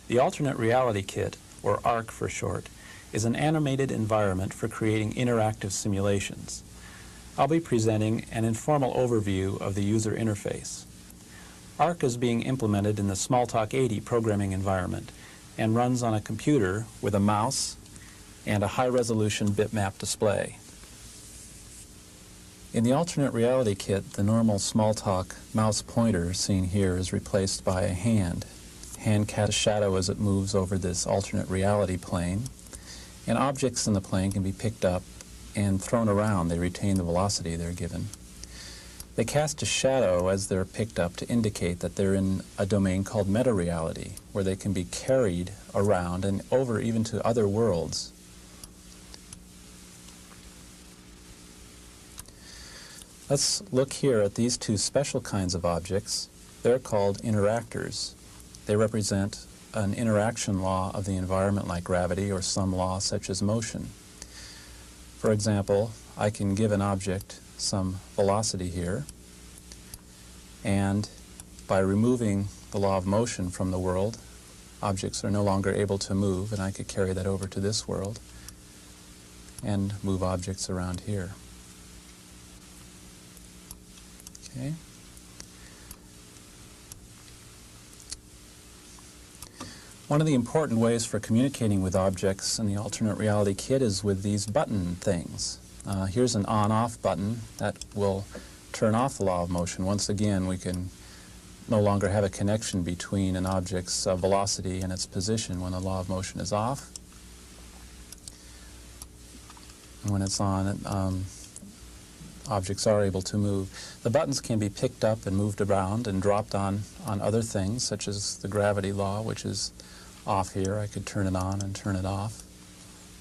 The Alternate Reality Kit, or ARC for short, is an animated environment for creating interactive simulations. I'll be presenting an informal overview of the user interface. ARC is being implemented in the Smalltalk 80 programming environment and runs on a computer with a mouse and a high-resolution bitmap display. In the Alternate Reality Kit, the normal Smalltalk mouse pointer seen here is replaced by a hand. Hand casts shadow as it moves over this alternate reality plane, and objects in the plane can be picked up and thrown around. They retain the velocity they're given. They cast a shadow as they're picked up to indicate that they're in a domain called meta-reality, where they can be carried around and over even to other worlds. Let's look here at these two special kinds of objects. They're called interactors. They represent an interaction law of the environment like gravity or some law such as motion. For example, I can give an object some velocity here, and by removing the law of motion from the world, objects are no longer able to move, and I could carry that over to this world and move objects around here. Okay. One of the important ways for communicating with objects in the Alternate Reality Kit is with these button things. Here's an on-off button that will turn off the law of motion. Once again, we can no longer have a connection between an object's velocity and its position when the law of motion is off. And when it's on, objects are able to move. The buttons can be picked up and moved around and dropped on other things, such as the gravity law, which is off here. I could turn it on and turn it off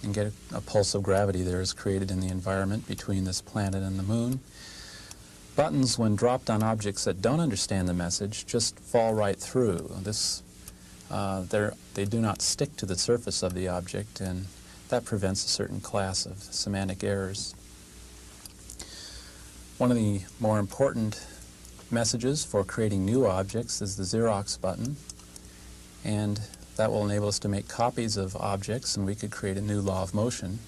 and get a pulse of gravity there is created in the environment between this planet and the moon. Buttons, when dropped on objects that don't understand the message, just fall right through. They do not stick to the surface of the object, and that prevents a certain class of semantic errors. One of the more important messages for creating new objects is the Xerox button, and that will enable us to make copies of objects, and we could create a new law of motion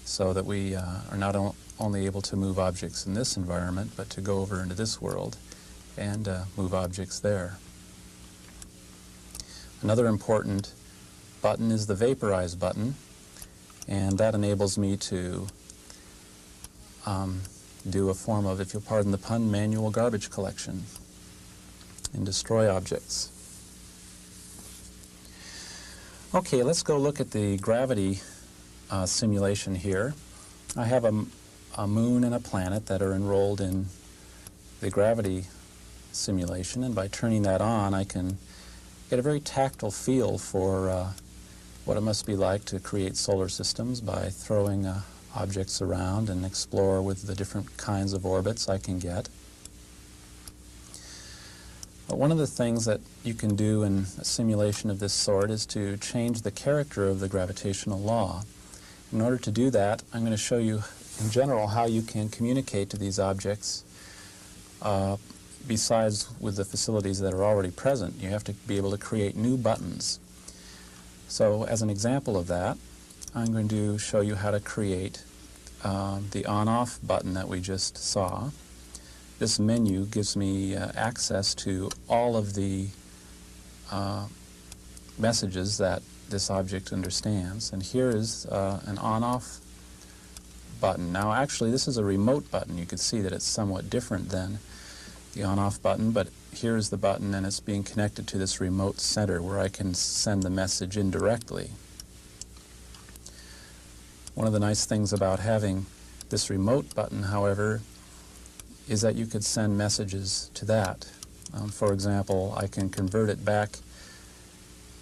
so that we are not only able to move objects in this environment, but to go over into this world and move objects there. Another important button is the Vaporize button, and that enables me to do a form of, if you'll pardon the pun, manual garbage collection and destroy objects. Okay, let's go look at the gravity simulation here. I have a moon and a planet that are enrolled in the gravity simulation, and by turning that on I can get a very tactile feel for what it must be like to create solar systems by throwing objects around and explore with the different kinds of orbits I can get. But one of the things that you can do in a simulation of this sort is to change the character of the gravitational law. In order to do that, I'm going to show you in general how you can communicate to these objects besides with the facilities that are already present. You have to be able to create new buttons. So as an example of that, I'm going to show you how to create the on-off button that we just saw. This menu gives me access to all of the messages that this object understands. And here is an on-off button. Now actually this is a remote button. You can see that it's somewhat different than the on-off button, but here's the button and it's being connected to this remote center where I can send the message indirectly. One of the nice things about having this remote button, however, is that you could send messages to that. For example, I can convert it back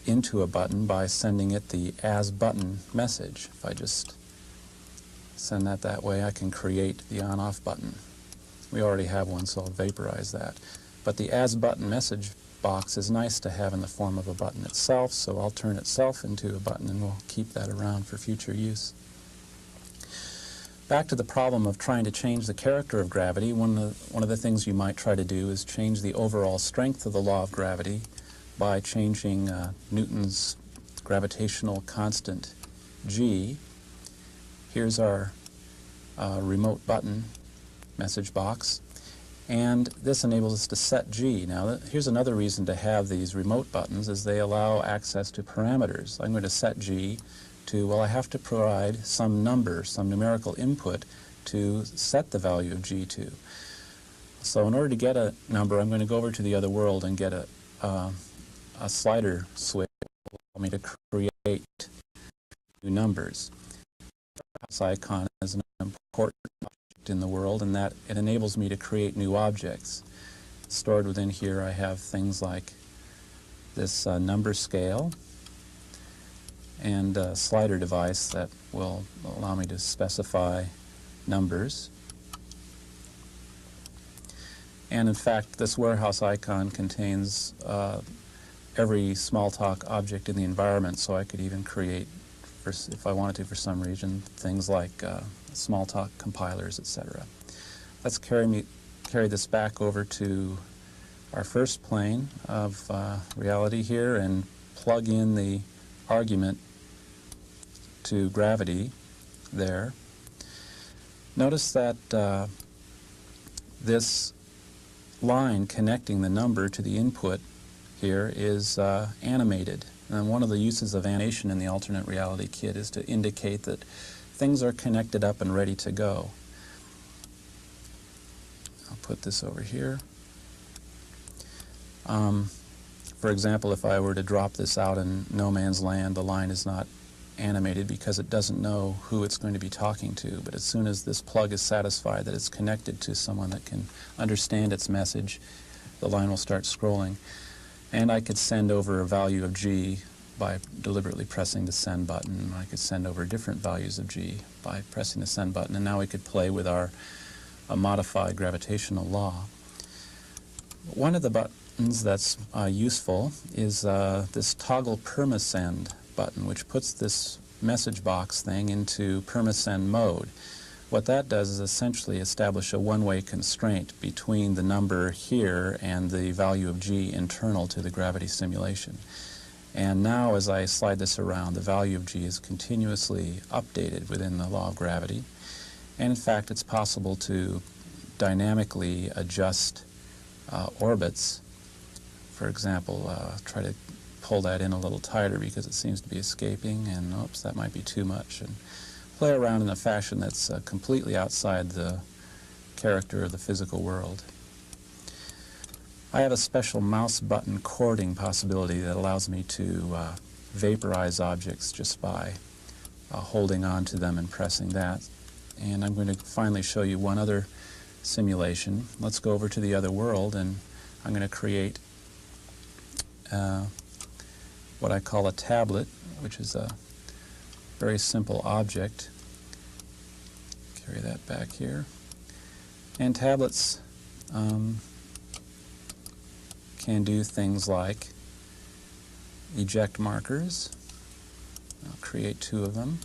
into a button by sending it the as button message. If I just send that way, I can create the on-off button. We already have one, so I'll vaporize that. But the as button message box is nice to have in the form of a button itself, so I'll turn itself into a button and we'll keep that around for future use. Back to the problem of trying to change the character of gravity, one of the things you might try to do is change the overall strength of the law of gravity by changing Newton's gravitational constant G. Here's our remote button message box, and this enables us to set G. Now here's another reason to have these remote buttons, is they allow access to parameters. I'm going to set G to, well, I have to provide some number, some numerical input to set the value of G to. So in order to get a number, I'm going to go over to the other world and get a slider switch that will allow me to create new numbers. This icon is an important object in the world, in that it enables me to create new objects. Stored within here I have things like this number scale and a slider device that will allow me to specify numbers. And in fact, this warehouse icon contains every Smalltalk object in the environment, so I could even create, if I wanted to for some reason, things like Smalltalk compilers, etc. Let's carry this back over to our first plane of reality here and plug in the argument to gravity there. Notice that this line connecting the number to the input here is animated. And one of the uses of animation in the alternate reality kit is to indicate that things are connected up and ready to go. I'll put this over here. For example, if I were to drop this out in no man's land, the line is not animated because it doesn't know who it's going to be talking to. But as soon as this plug is satisfied that it's connected to someone that can understand its message, the line will start scrolling. And I could send over a value of G by deliberately pressing the send button. I could send over different values of G by pressing the send button. And now we could play with our modified gravitational law. One of the buttons that's useful is this toggle permasend button, which puts this message box thing into permasend mode. What that does is essentially establish a one-way constraint between the number here and the value of G internal to the gravity simulation. And now as I slide this around, the value of G is continuously updated within the law of gravity. And in fact, it's possible to dynamically adjust orbits. For example, try to pull that in a little tighter because it seems to be escaping, and oops, that might be too much. And play around in a fashion that's completely outside the character of the physical world. I have a special mouse button chording possibility that allows me to vaporize objects just by holding on to them and pressing that. And I'm going to finally show you one other simulation. Let's go over to the other world, and I'm going to create what I call a tablet, which is a very simple object. Carry that back here. And tablets can do things like eject markers. I'll create 2 of them.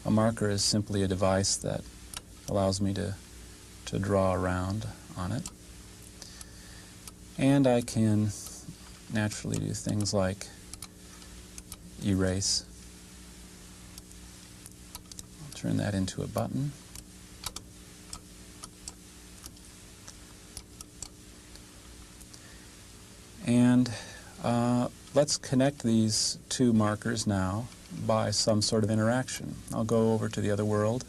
A marker is simply a device that allows me to draw around on it. And I can naturally do things like erase. I'll turn that into a button. And let's connect these 2 markers now by some sort of interaction. I'll go over to the other world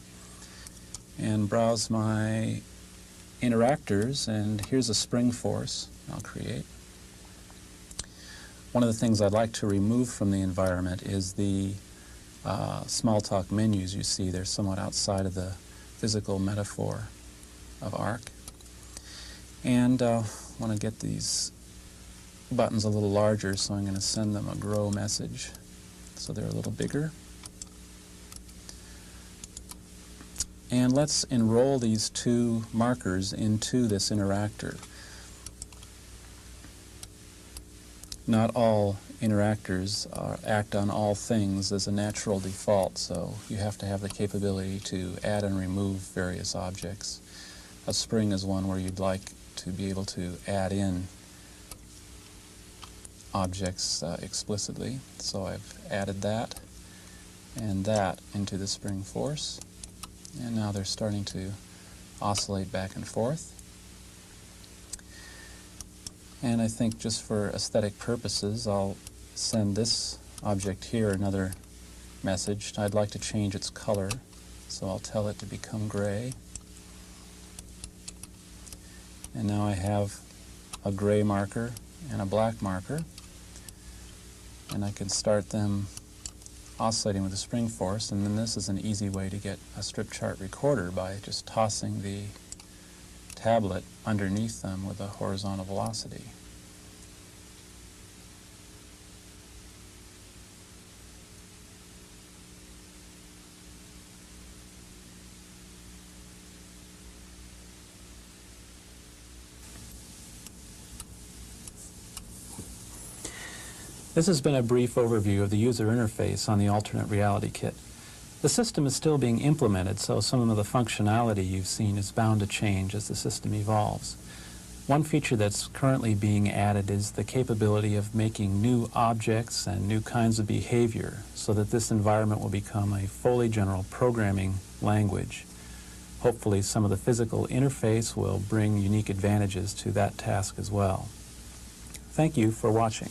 and browse my interactors, and here's a spring force I'll create. One of the things I'd like to remove from the environment is the Smalltalk menus you see. They're somewhat outside of the physical metaphor of ARC. And I want to get these buttons a little larger, so I'm going to send them a grow message so they're a little bigger. And let's enroll these 2 markers into this interactor. Not all interactors act on all things as a natural default, so you have to have the capability to add and remove various objects. A spring is one where you'd like to be able to add in objects explicitly. So I've added that and that into the spring force, and now they're starting to oscillate back and forth. And I think just for aesthetic purposes, I'll send this object here another message. I'd like to change its color, so I'll tell it to become gray. And now I have a gray marker and a black marker, and I can start them oscillating with the spring force, and then this is an easy way to get a strip chart recorder by just tossing the tablet underneath them with a horizontal velocity. This has been a brief overview of the user interface on the alternate reality kit. The system is still being implemented, so some of the functionality you've seen is bound to change as the system evolves. One feature that's currently being added is the capability of making new objects and new kinds of behavior so that this environment will become a fully general programming language. Hopefully some of the physical interface will bring unique advantages to that task as well. Thank you for watching.